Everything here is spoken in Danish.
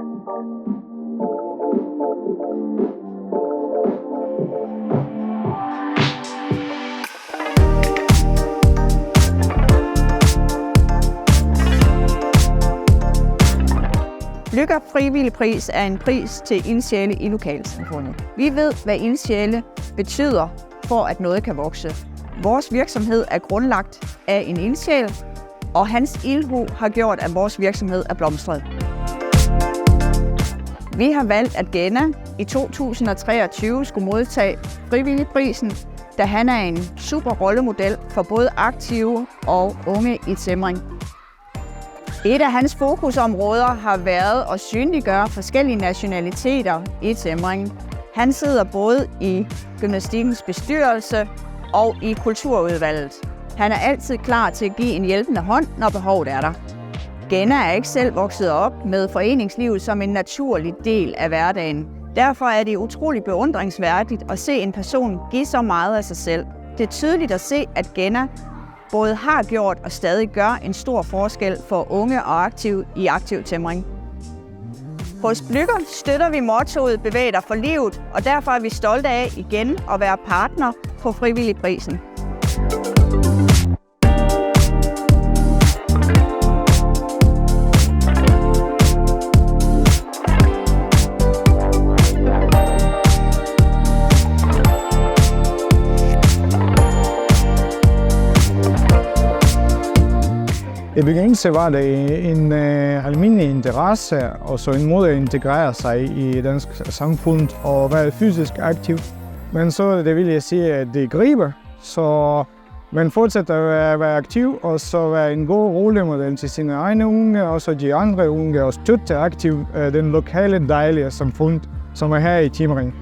Lykke Frivillig Pris er en pris til ildsjæle i lokalsamfundet. Vi ved, hvad ildsjæle betyder for, at noget kan vokse. Vores virksomhed er grundlagt af en ildsjæl, og hans ildhu har gjort, at vores virksomhed er blomstret. Vi har valgt, at Genna i 2023 skulle modtage Frivilligprisen, da han er en super rollemodel for både aktive og unge i Tæmring. Et af hans fokusområder har været at synliggøre forskellige nationaliteter i Tæmring. Han sidder både i gymnastikkens bestyrelse og i kulturudvalget. Han er altid klar til at give en hjælpende hånd, når behovet er der. Genna er ikke selv vokset op med foreningslivet som en naturlig del af hverdagen. Derfor er det utroligt beundringsværdigt at se en person give så meget af sig selv. Det er tydeligt at se, at Genna både har gjort og stadig gør en stor forskel for unge og aktive i Aktiv Tæmring. Hos Lykke støtter vi mottoet Bevæg dig for livet, og derfor er vi stolte af igen at være partner på Frivilligprisen. I begyndelsen var det en almindelig interesse og så en måde at integrere sig i dansk samfund og være fysisk aktiv. Men så det vil jeg sige, at det griber, så man fortsætter at være aktiv og så være en god rollemodel til sine egne unge og så de andre unge og støtte aktivt den lokale dejlige samfund, som er her i Tæmring.